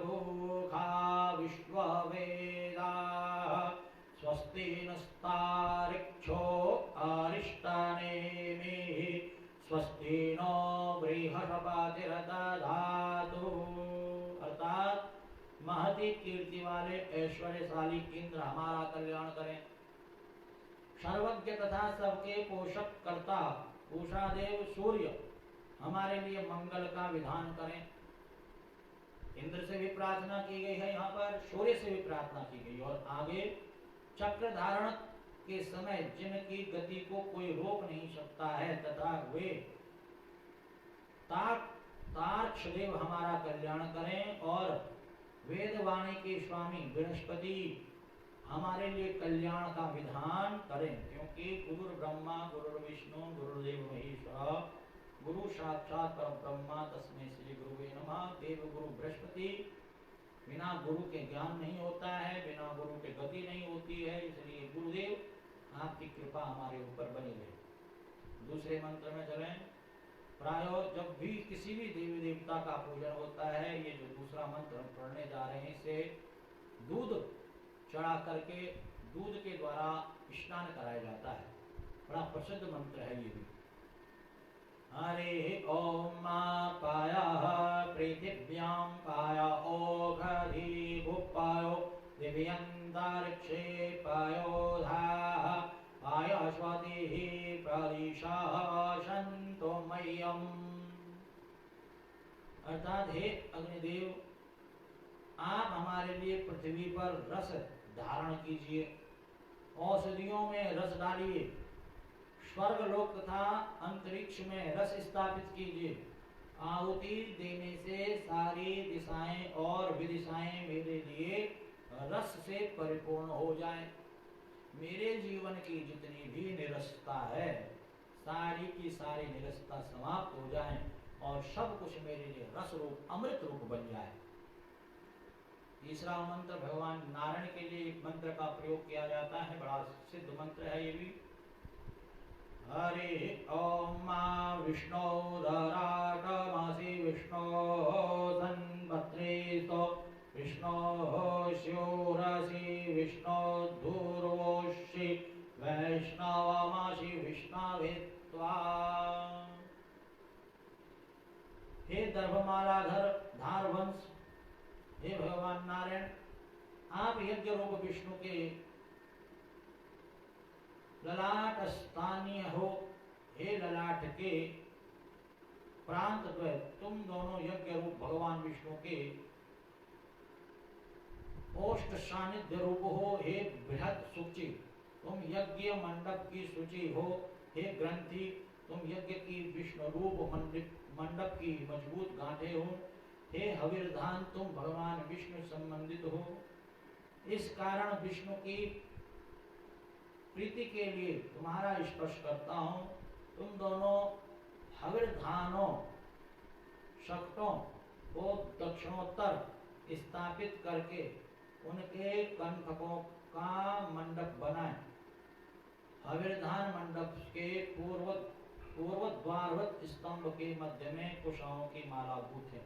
भूखा विश्ववेदाः स्वस्ति नस्तार्क्ष्यो अरिष्टनेमिः स्वस्ति नो बृहस्पतिर्दधातु। अर्थात महती कीर्ति वाले ऐश्वर्यशाली इंद्र हमारा कल्याण करें, सर्वज्ञ तथा सबके पोषक कर्ता उषादेव सूर्य हमारे लिए मंगल का विधान करें। इंद्र से भी प्रार्थना की गई है, यहाँ पर सूर्य से भी प्रार्थना की गई। और आगे चक्र धारण के समय जिनकी गति को कोई रोक नहीं सकता है तथा वे तार्क्ष्यदेव हमारा कल्याण करें। और वेदवाणी के स्वामी बृहस्पति हमारे लिए कल्याण का विधान करें, क्योंकि गुरु ब्रह्मा गुरु विष्णु गुरुदेव महेश्वर गुरु साक्षात परब्रह्मा तस्मै श्री गुरुवे नमः। देव गुरु बृहस्पति, बिना गुरु के ज्ञान नहीं होता है, बिना गुरु के गति नहीं होती है, इसलिए गुरुदेव आपकी कृपा हमारे ऊपर बनी रहे। दूसरे मंत्र में चलें। प्राय जब भी किसी भी देवी देवता का पूजन होता है, ये जो दूसरा मंत्र हम पढ़ने जा रहे हैं, इसे दूध चढ़ा करके दूध के द्वारा स्नान कराया जाता है। बड़ा प्रसिद्ध मंत्र है ये भी। हरि ओम पायः पृथिव्यां पाय ओघधि भूपायो दिव्यन्तरिक्षे पायोधाः पाय स्वतिः प्रदिशः शन्तो मह्यम्। अर्थात हे अग्निदेव, आप हमारे लिए पृथ्वी पर रस धारण कीजिए, औषधियों में रस डालिए, स्वर्ग लोक तथा अंतरिक्ष में रस स्थापित कीजिए। आहुति देने से सारी दिशाएं और विदिशाएं मेरे लिए रस से परिपूर्ण हो जाएं। मेरे जीवन की जितनी भी निरसता है, सारी की सारी निरसता समाप्त हो जाए और सब कुछ मेरे लिए रस रूप अमृत रूप बन जाए। तीसरा मंत्र भगवान नारायण के लिए एक मंत्र का प्रयोग किया जाता है, बड़ा सिद्ध मंत्र है ये भी। हरि ओम विष्णु दराटमसि विष्णु संपत्नीतो विष्णु शिवरसि विष्णु धूर्वोषि वैष्णवमसि विष्णवे त्वा। हे दर्भमालाधर धारवंश, हे भगवान नारायण, आप यज्ञ रूप विष्णु के ललाट स्थानीय हो। हे ललाट के प्रांत द्वय, तुम दोनों यज्ञ रूप भगवान विष्णु के ओष्ठ सानिध्य रूप हो। हे बृहद सूची, तुम यज्ञ मंडप की सूची हो। हे ग्रंथि, तुम यज्ञ की विष्णु रूप मंडप की मजबूत गांठे हो। हे हविर्धान, तुम भगवान विष्णु संबंधित हो। इस कारण विष्णु की प्रीति के लिए तुम्हारा स्पर्श करता हूँ। तुम दोनों हविर्धानों शक्तों को दक्षिणोत्तर स्थापित करके उनके कंठकों का मंडप बनाए। हविर्धान मंडप के पूर्व द्वारवत स्तंभ के मध्य में कुशाओं की माला भूत है।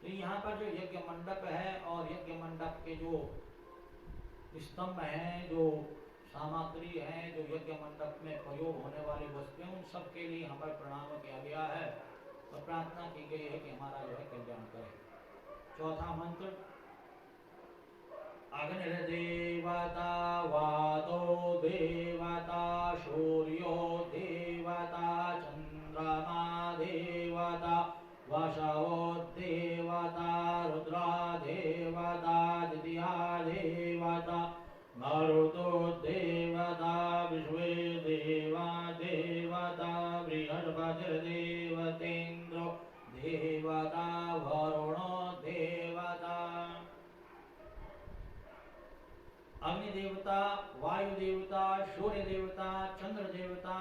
तो यहाँ पर जो यज्ञ मंडप है और यज्ञ मंडप के जो स्तंभ हैं, जो सामग्री है, जो यज्ञ मंडप में प्रयोग होने वाली वस्तुएं, उन सब के लिए यहाँ पर प्रणाम किया गया है और प्रार्थना की गई है कि हमारा जो है कल्याण करे। चौथा मंत्र, अग्निर्देवता वातो देवता सूर्यो देवता चंद्रमा देवता वशवो देवता रुद्रा देवता दिद्या देवता मरुतो देवता विश्वे देवा देवता बृहस्पतिर्देवतेन्द्रो देवता वरुणो देवता। अग्नि देवता, वायु देवता, सूर्य देवता, चंद्र देवता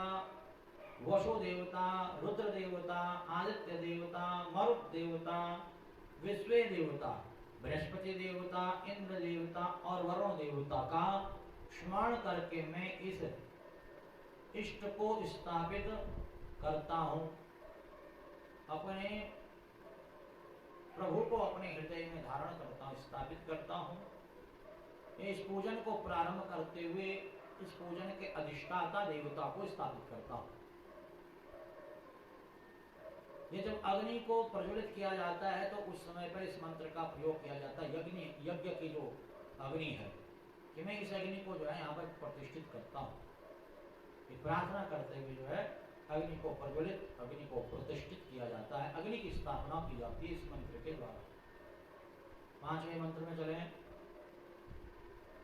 वसु देवता, रुद्र देवता, आदित्य देवता, मरुत देवता, विश्व देवता, बृहस्पति देवता, इंद्र देवता और वरुण देवता का स्मरण करके मैं इस इष्ट को स्थापित करता हूँ। अपने प्रभु को अपने हृदय में धारण करता हूँ, स्थापित करता हूँ। इस पूजन को प्रारंभ करते हुए इस पूजन के अधिष्ठाता देवता को स्थापित करता हूँ। ये जब अग्नि को प्रज्वलित किया जाता है तो उस समय पर इस मंत्र का प्रयोग किया जाता है। यज्ञ की जो अग्नि है कि मैं इस अग्नि को जो है यहाँ पर प्रतिष्ठित करता हूँ। प्रार्थना करते हुए जो है अग्नि को प्रज्वलित, अग्नि को प्रतिष्ठित किया जाता है। अग्नि की स्थापना की जाती है इस मंत्र के द्वारा। 5वें मंत्र में चले।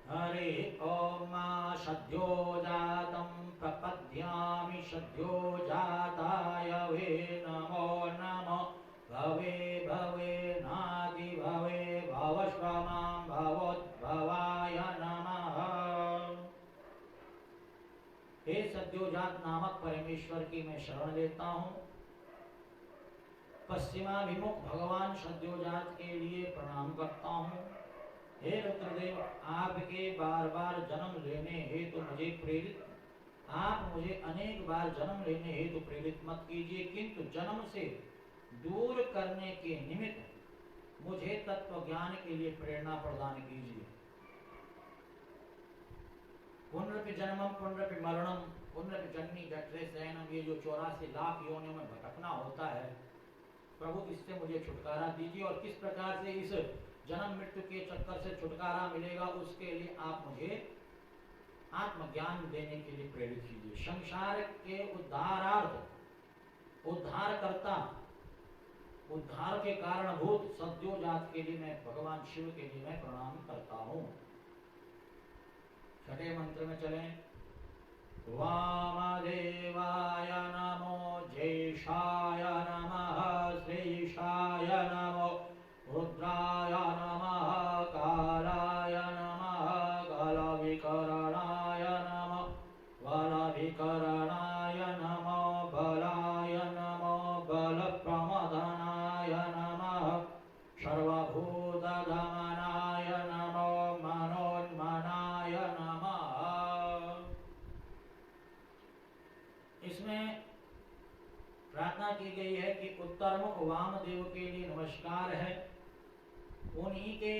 हरे ओम सद्यो जातं प्रपद्यामि सद्यो जाताय वे नमो नमः भवे भवे नादि भवे भवस्वमां भवोद्भवाय नमः। हे सद्योजात नामक परमेश्वर की मैं शरण लेता हूँ। पश्चिमाभिमुख भगवान सद्योजात के लिए प्रणाम करता हूँ। हे रुद्रदेव, आपके बार बार जन्म लेने हेतु मुझे प्रेरित, आप मुझे अनेक बार जन्म लेने हेतु प्रेरित मत कीजिए, किंतु जन्म से दूर करने के निमित्त मुझे तत्व ज्ञान के लिए प्रेरणा प्रदान कीजिए। पुनरपि जन्मम पुनरपि मरणम पुनरपि जन्मी जठरे शयनम, ये जो 84 लाख योनियों में भटकना होता है, प्रभु इससे मुझे छुटकारा दीजिए। और किस प्रकार से इस जन्म मृत्यु के चक्कर से छुटकारा मिलेगा, उसके लिए आप मुझे आत्मज्ञान देने के लिए प्रेरित कीजिए। संसार के उद्धारार्थ, उद्धारकर्ता, उद्धार के कारणभूत सद्योजात के लिए मैं भगवान शिव के लिए मैं प्रणाम करता हूँ। 6वें मंत्र में चलें। वामदेवाय नमो, ज्येष्ठाय नमः, श्रेष्ठाय नमो, रुद्राय नमः, कालाय नमः, कालविकरणाय नमः, बलविकरणाय नमः, बलाय नमः, बलप्रमदनाय नमः, सर्वभूतदमनाय नमः, मनोन्मनाय नमः। इसमें प्रार्थना की गई है कि उत्तरमुख वामदेव के लिए नमस्कार है। उन्हीं के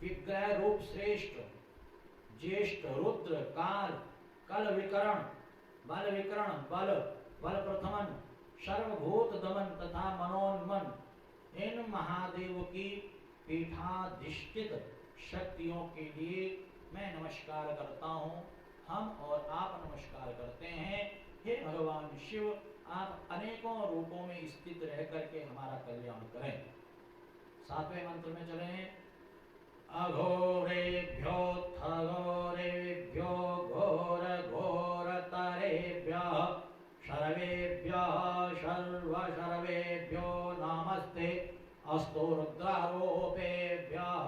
विग्रह रूप श्रेष्ठ ज्येष्ठ रुद्र, काल, कल विकरण, बल विकरण, बल प्रथमन, सर्वभूत दमन तथा मनोन्मन, इन महादेव की पीठाधिष्ठित शक्तियों के लिए मैं नमस्कार करता हूँ। हम और आप नमस्कार करते हैं। हे भगवान शिव, आप अनेकों रूपों में स्थित रह करके हमारा कल्याण करें। 7वें मंत्र में चलें। अघोरेभ्यो थघोरेभ्यो घोर घोरतरेभ्यः सर्वेभ्यः सर्वसर्वेभ्यो नमस्ते अस्तु रुद्रारोपेभ्यः।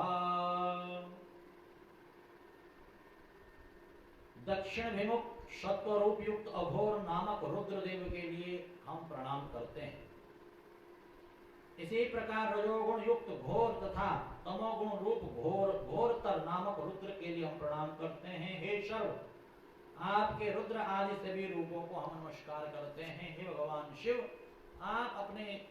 दक्षिणाभिमुख सत्वरूप युक्त अघोर नामक रुद्रदेव के लिए हम प्रणाम करते हैं। इसी प्रकार रजोगुण युक्त घोर तथा तमोगुण रूप घोरतर नामक रुद्र के लिए हम प्रणाम करते हैं। हे सर्व, आपके रुद्र आदि सभी रूपों को हम नमस्कार करते हैं। हे भगवान शिव, आप अपने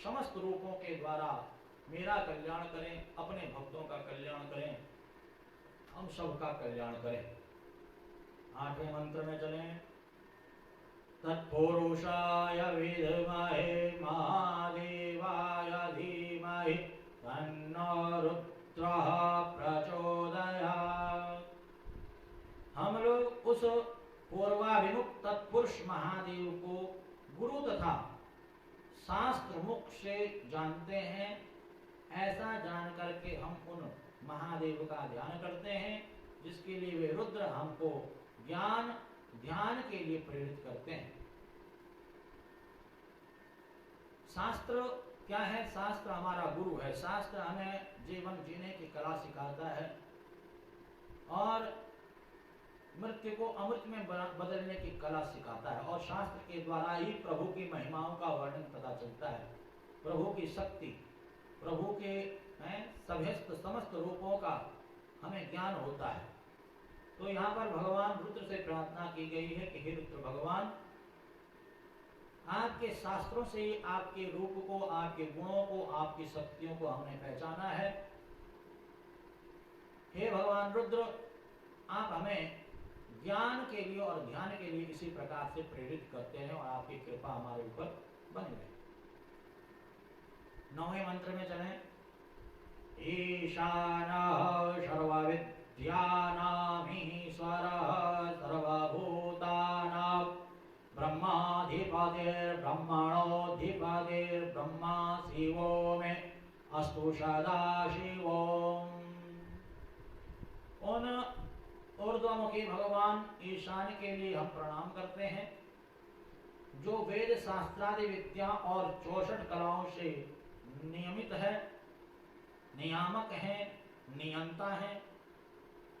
समस्त रूपों के द्वारा मेरा कल्याण करें, अपने भक्तों का कल्याण करें, हम सबका कल्याण करें। 8वें मंत्र में चलें। तत्पुरुषाय विद्महे महादेवाय धीमहि तन्नो रुद्रः प्रचोदयात्। हम लोग उस पूर्वाभिमुख तत्पुरुष महादेव को गुरु तथा शास्त्र मुख से जानते हैं। ऐसा जान करके हम उन महादेव का ध्यान करते हैं, जिसके लिए वे रुद्र हमको ज्ञान ध्यान के लिए प्रेरित करते हैं। शास्त्र क्या है? शास्त्र हमारा गुरु है। शास्त्र हमें जीवन जीने की कला सिखाता है और मृत्यु को अमृत में बदलने की कला सिखाता है और शास्त्र के द्वारा ही प्रभु की महिमाओं का वर्णन पता चलता है, प्रभु की शक्ति, प्रभु के समस्त रूपों का हमें ज्ञान होता है। तो यहाँ पर भगवान रुद्र से प्रार्थना की गई है कि हे रुद्र भगवान, आपके शास्त्रों से ही आपके रूप को, आपके गुणों को, आपकी शक्तियों को हमने पहचाना है। हे भगवान रुद्र, आप हमें ज्ञान के लिए और ध्यान के लिए इसी प्रकार से प्रेरित करते हैं और आपकी कृपा हमारे ऊपर बनी रहे। 9वें मंत्र में चलें। ईशानः सर्वविद्यानामीश्वरः सर्वभूतानां ब्रह्माधिपतिर्ब्रह्मणोऽधिपतिर्ब्रह्मा शिवो मे अस्तु सदाशिवोम्। उन ऊर्ध्वमुखी भगवान ईशान के लिए हम प्रणाम करते हैं, जो वेद शास्त्रादि विद्या और 64 कलाओं से नियमित है, नियामक है, नियंता है।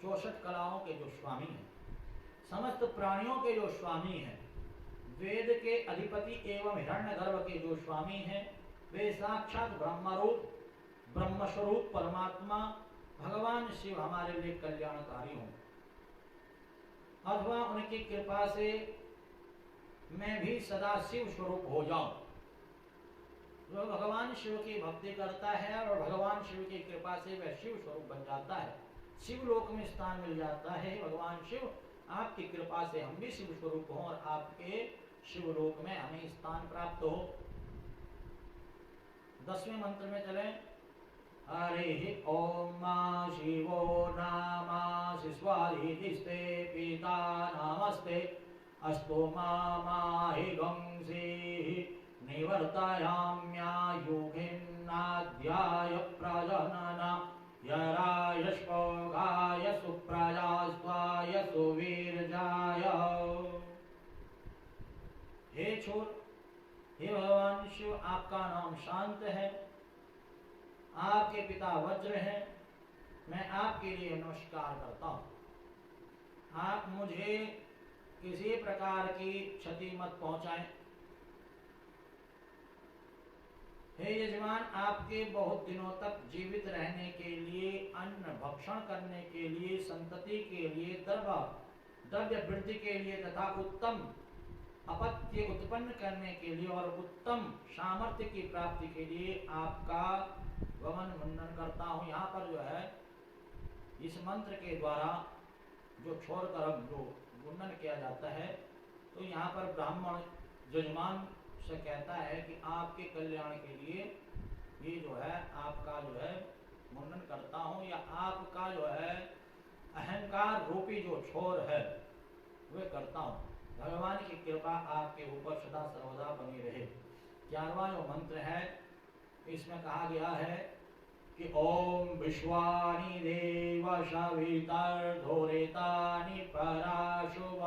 64 कलाओं के जो स्वामी हैं, समस्त प्राणियों के जो स्वामी हैं, वेद के अधिपति एवं हिरण्यगर्भ के जो स्वामी हैं, वे साक्षात ब्रह्मरूप ब्रह्मस्वरूप परमात्मा भगवान शिव हमारे लिए कल्याणकारी हों, अथवा उनकी कृपा से मैं भी सदा शिव स्वरूप हो जाऊं। जो भगवान शिव की भक्ति करता है और भगवान शिव की कृपा से वह शिव स्वरूप बन जाता है, शिवलोक में स्थान मिल जाता है। भगवान शिव, आपकी कृपा से हम भी शिव स्वरूप हों और आपके शिवलोक में हमें स्थान प्राप्त हो। 10वें मंत्र में चलें। हरि ओम शिवो नामासि स्वादिस्ते पिता नमस्ते अस्तु माहि गंसीः निवर्तयाम्यायुघिन्नाध्याय प्रजनन यरायश्वगाय सुप्रजास्त्वाय सुवीर्याय। हे छोर, हे भगवान शिव, आपका नाम शांत है, आपके पिता वज्र हैं, मैं आपके लिए नमस्कार करता हूं। आप मुझे किसी प्रकार की क्षति मत पहुंचाएं। हे यजमान, आपके बहुत दिनों तक जीवित रहने के लिए, अन्न भक्षण करने के लिए, संतति के लिए, द्रव्य वृद्धि के लिए तथा उत्तम अपत्य उत्पन्न करने के लिए और उत्तम सामर्थ्य की प्राप्ति के लिए आपका वमन मुंडन करता हूँ। यहाँ पर जो है इस मंत्र के द्वारा जो छोड़कर जो मुंडन किया जाता है, तो यहाँ पर ब्राह्मण यजमान से कहता है कि आपके कल्याण के लिए ये जो है आपका जो है मुंडन करता हूँ, या आपका जो है अहंकार रूपी जो छोर है वे करता हूँ। भगवान की कृपा आपके ऊपर सदा सर्वदा बनी रहे। 11वां जो मंत्र है, इसमें कहा गया है कि ओम विश्वानि देव सवितर्धोरेतानि पराशुभ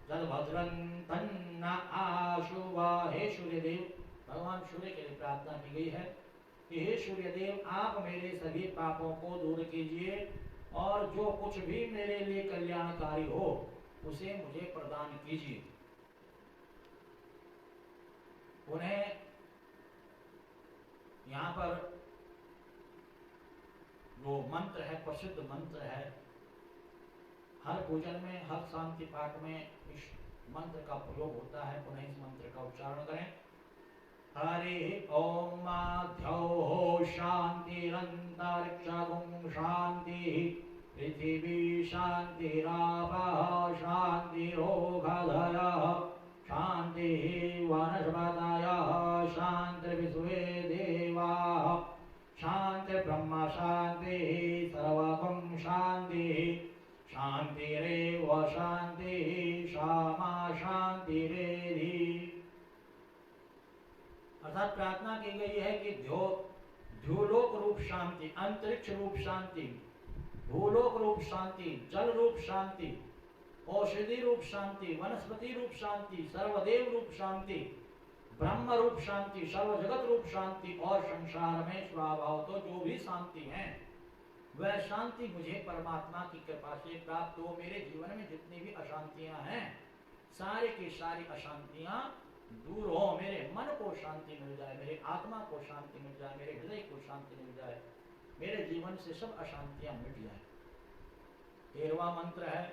जलभद्रं तन्न आशुभ। हे सूर्यदेव, भगवान सूर्य के लिए प्रार्थना की गई है कि हे सूर्यदेव, आप मेरे सभी पापों को दूर कीजिए और जो कुछ भी मेरे लिए कल्याणकारी हो उसे मुझे प्रदान कीजिए। उन्हें यहाँ पर जो मंत्र है, प्रसिद्ध मंत्र है, हर पूजन में, हर शांति पाठ में इस मंत्र का प्रयोग होता है। पुनः इस मंत्र का उच्चारण करें। हरि ओम माध्यौ शांतिरंतरिक्षगुं शांति पृथिवी शांतिरापः शांतिरोगधयः शांतिः वनस्पतयः शान्तिर्विश्वे देवाः शान्तिर्ब्रह्म शान्तिः सर्वगं शान्तिः शान्तिरेव शान्तिः सामा शान्तिरेधि। अर्थात प्रार्थना की गई है कि ध्योलोक रूप शांति, अंतरिक्ष रूप शांति, भूलोक रूप शांति, जल रूप शांति, औषधि रूप शांति, वनस्पति रूप शांति, सर्वदेव रूप शांति, ब्रह्म रूप शांति, सर्व जगत रूप शांति और संसार में स्वभाव तो जो भी शांति है वह शांति मुझे परमात्मा की कृपा से प्राप्त हो। मेरे जीवन में जितनी भी अशांतियां हैं, सारे की सारी अशांतियां दूर हो। मेरे मन को शांति मिल जाए, मेरे आत्मा को शांति मिल जाए, मेरे हृदय को शांति मिल जाए, मेरे जीवन से सब अशांतियां मिट जाए। 13वां मंत्र है,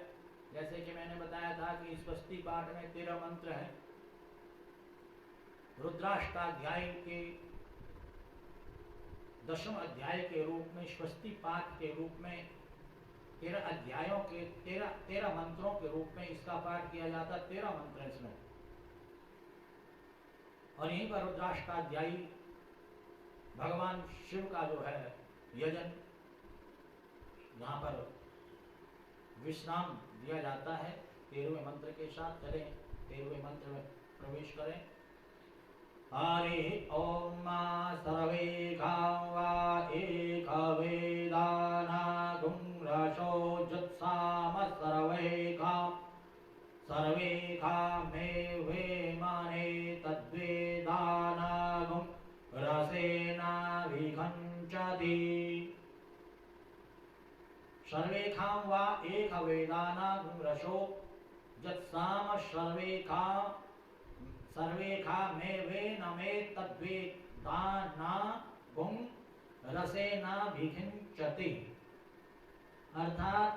जैसे कि मैंने बताया था कि स्वस्ति पाठ में 13 मंत्र हैं। रुद्राष्टाध्याय के 10वें अध्याय के रूप में, स्वस्ति पाठ के रूप में 13 अध्यायों के 13 मंत्रों के रूप में इसका पाठ किया जाता। 13 मंत्र इसमें, और यहीं पर रुद्राष्टाध्यायी भगवान शिव का जो है यजन, यहाँ पर विश्राम दिया जाता है 13वें मंत्र के साथ। चलें 13वें मंत्र में प्रवेश करें। हरि ओम सर्वे खावा एक वेदानागुं रसो जुत्साम सर्वे खा मे वे माने तद्वेदानागुं रसेना विघंचति। सर्वे खां वा एक वेदानागुं रसो जुत्साम सर्वे खा मे वे न मे तद्वे दाना गुं रसे न विघिंचति। अर्थात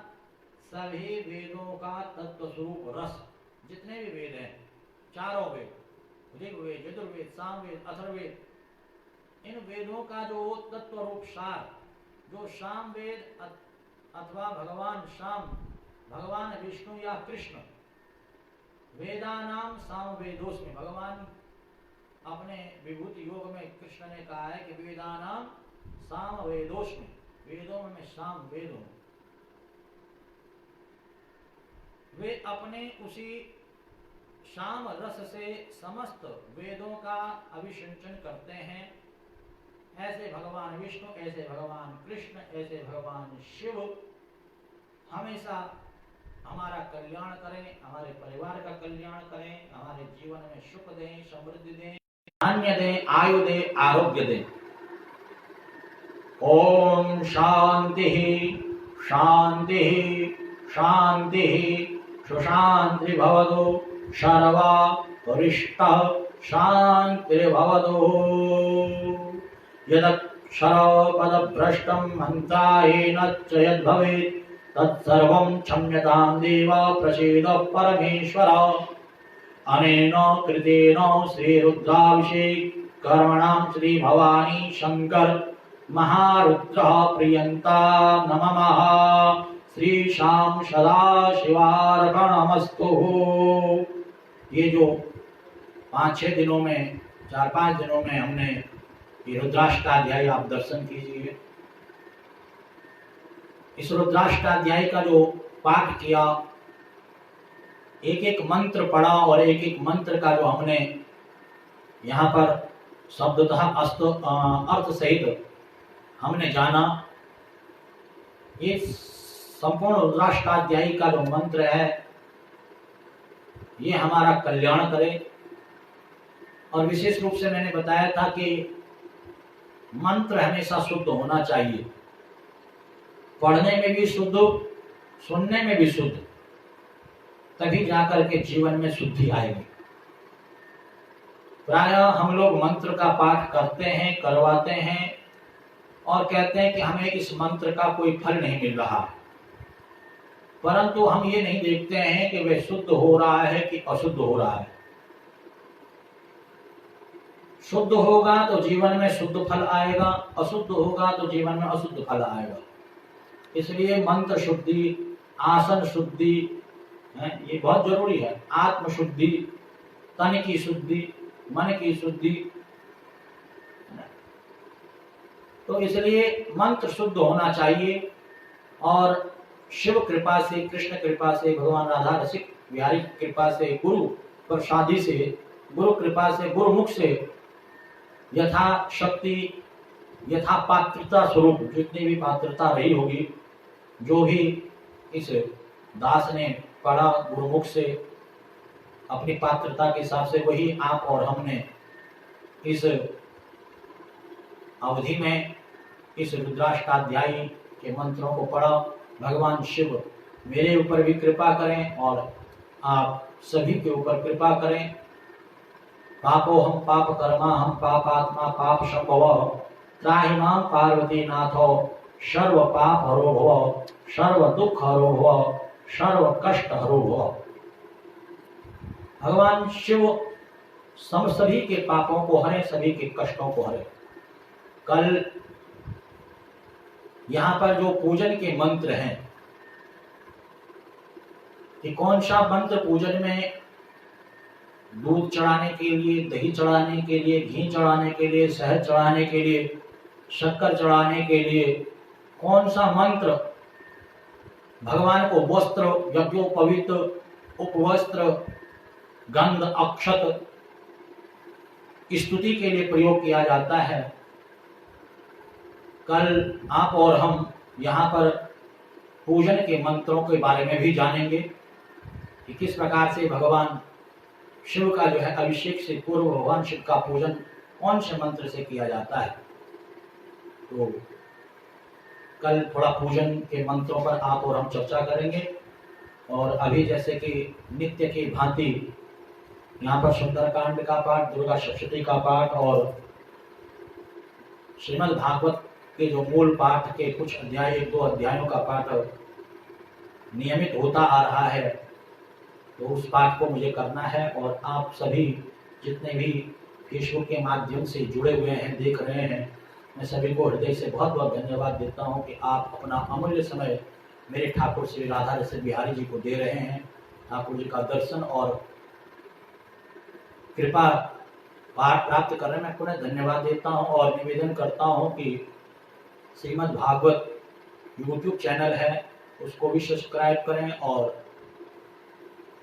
सभी वेदों का तत्व स्वरूप रस, जितने भी वेद हैं, चारों वेद, ऋग्वेद, यजुर्वेद, सामवेद, अथर्ववेद, इन वेदों का जो तत्व रूप सार, जो सामवेद अथवा भगवान शाम, भगवान विष्णु या कृष्ण, वेदानाम सामवेदोस्मि, भगवान अपने विभूति योग में कृष्ण ने कहा है कि वेदानाम सामवेदोस्मि, वेदों में साम वेद हूं। वे अपने उसी शाम रस से समस्त वेदों का अभिषेचन करते हैं। ऐसे भगवान विष्णु, ऐसे भगवान कृष्ण, ऐसे भगवान शिव हमेशा हमारा कल्याण करें, हमारे परिवार का कल्याण करें, हमारे जीवन में सुख दें, समृद्धि दें, धान्य दें, आयु दें, आरोग्य दें। ओम शांति शांति शांति सुशांति भवतु, सर्वा वरिष्ठः शांतिर्भवतु। यदक्षरपदभ्रष्टं मंत्राहीन च यद्भवेत् तत्सर्वं क्षम्यतां देव प्रसीद परमेश्वर। अनेन कृतेन श्रीरुद्राभिषेक कर्मणां श्री भवानी शंकर महारुद्रः प्रियंतां नमः। श्री शाम सदा शिवार्पणमस्तु। ये जो 5-6 दिनों में, 4-5 दिनों में हमने ये रुद्राष्टाध्याय आप दर्शन कीजिए। इस रुद्राष्टाध्याय का जो पाठ किया, एक एक मंत्र पढ़ा और एक एक मंत्र का जो हमने यहाँ पर शब्दतः अर्थ सहित हमने जाना, ये संपूर्ण रुद्राष्टाध्यायी का जो मंत्र है ये हमारा कल्याण करे। और विशेष रूप से मैंने बताया था कि मंत्र हमेशा शुद्ध होना चाहिए, पढ़ने में भी शुद्ध, सुनने में भी शुद्ध, तभी जाकर के जीवन में शुद्धि आएगी। प्रायः हम लोग मंत्र का पाठ करते हैं, करवाते हैं और कहते हैं कि हमें इस मंत्र का कोई फल नहीं मिल रहा, परंतु हम ये नहीं देखते हैं कि वह शुद्ध हो रहा है कि अशुद्ध हो रहा है। शुद्ध होगा तो जीवन में शुद्ध फल आएगा, अशुद्ध होगा तो जीवन में अशुद्ध फल आएगा। इसलिए मंत्र शुद्धि, आसन शुद्धि है, ये बहुत जरूरी है। आत्म शुद्धि, तन की शुद्धि, मन की शुद्धि। तो इसलिए मंत्र शुद्ध होना चाहिए। और शिव कृपा से, कृष्ण कृपा से, भगवान राधा रसिक बिहारी कृपा से, गुरु प्रसादी से, गुरु कृपा से, गुरुमुख से यथा शक्ति, यथा पात्रता स्वरूप जितनी भी पात्रता रही होगी, जो भी इस दास ने पढ़ा गुरुमुख से अपनी पात्रता के हिसाब से, वही आप और हमने इस अवधि में इस रुद्राष्टाध्यायी के मंत्रों को पढ़ा। भगवान शिव मेरे ऊपर भी कृपा करें और आप सभी के ऊपर कृपा करें। पापो हम पाप कर्मा हम पापात्मा पाप संभव त्राहि मां पार्वती नाथो सर्व पाप हरो भव सर्व दुख हरो भव सर्व कष्ट हरो भव। भगवान शिव सभी के पापों को हरे, सभी के कष्टों को हरे। कल यहाँ पर जो पूजन के मंत्र हैं कि कौन सा मंत्र पूजन में दूध चढ़ाने के लिए, दही चढ़ाने के लिए, घी चढ़ाने के लिए, शहद चढ़ाने के लिए, शक्कर चढ़ाने के लिए कौन सा मंत्र भगवान को वस्त्र, यज्ञोपवीत, उपवस्त्र, गंध, अक्षत स्तुति के लिए प्रयोग किया जाता है। कल आप और हम यहाँ पर पूजन के मंत्रों के बारे में भी जानेंगे कि किस प्रकार से भगवान शिव का जो है अभिषेक से पूर्व भगवान शिव का पूजन कौन से मंत्र से किया जाता है। तो कल थोड़ा पूजन के मंत्रों पर आप और हम चर्चा करेंगे। और अभी जैसे कि नित्य की भांति यहाँ पर सुंदरकांड का पाठ, दुर्गा सप्तशती का पाठ और श्रीमद् भागवत के जो मूल पाठ के कुछ अध्याय, 1-2 अध्यायों का पाठ नियमित होता आ रहा है, तो उस पाठ को मुझे करना है। और आप सभी जितने भी फेसबुक के माध्यम से जुड़े हुए हैं, देख रहे हैं, मैं सभी को हृदय से बहुत बहुत धन्यवाद देता हूं कि आप अपना अमूल्य समय मेरे ठाकुर श्री राधा रसिक बिहारी जी को दे रहे हैं। ठाकुर जी का दर्शन और कृपा पाठ प्राप्त करने में पुनः धन्यवाद देता हूं और निवेदन करता हूं कि श्रीमद् भागवत यूट्यूब चैनल है, उसको भी सब्सक्राइब करें। और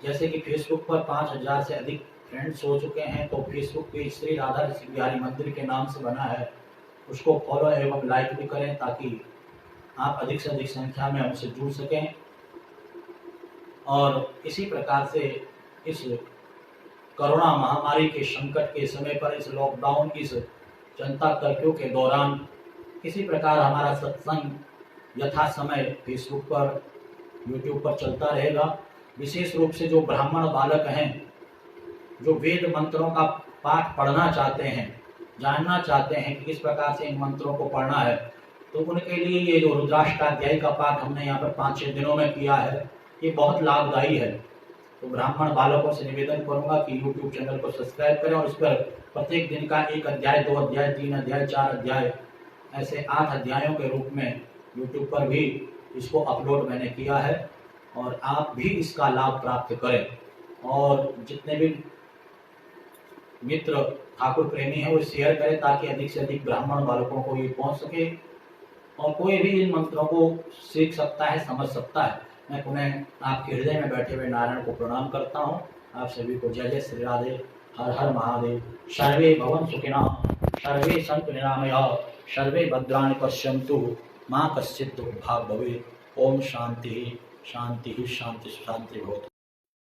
जैसे कि फेसबुक पर 5000 से अधिक फ्रेंड्स हो चुके हैं, तो फेसबुक पेज श्री राधा रसिक बिहारी मंदिर के नाम से बना है, उसको फॉलो एवं लाइक भी करें ताकि आप अधिक से अधिक संख्या में हमसे जुड़ सकें। और इसी प्रकार से इस कोरोना महामारी के संकट के समय पर, इस लॉकडाउन, इस जनता कर्फ्यू के दौरान किसी प्रकार हमारा सत्संग यथा समय फेसबुक पर, यूट्यूब पर चलता रहेगा। विशेष रूप से जो ब्राह्मण बालक हैं, जो वेद मंत्रों का पाठ पढ़ना चाहते हैं, जानना चाहते हैं कि किस प्रकार से इन मंत्रों को पढ़ना है, तो उनके लिए ये जो रुद्राष्टाध्यायी का पाठ हमने यहाँ पर 5-6 दिनों में किया है, ये बहुत लाभदायी है। तो ब्राह्मण बालकों से निवेदन करूंगा कि यूट्यूब चैनल को सब्सक्राइब करें और इस पर प्रत्येक दिन का 1 अध्याय, 2 अध्याय, 3 अध्याय, 4 अध्याय, ऐसे 8 अध्यायों के रूप में यूट्यूब पर भी इसको अपलोड मैंने किया है और आप भी इसका लाभ प्राप्त करें। और जितने भी मित्र ठाकुर प्रेमी हैं वो शेयर करें ताकि अधिक से अधिक ब्राह्मण बालकों को ये पहुंच सके और कोई भी इन मंत्रों को सीख सकता है, समझ सकता है। मैं पुनः आपके हृदय में बैठे हुए नारायण को प्रणाम करता हूँ। आप सभी को जय जय श्री राधे, हर हर महादेव। सर्वे भवन सुखिनः, सर्वे सन्तु निरामयाः, सर्वे भद्राणि पश्यन्तु, मा कश्चित् दुःखभाग् भवेत्। ओम शांति शांति शांति शांति भवतु।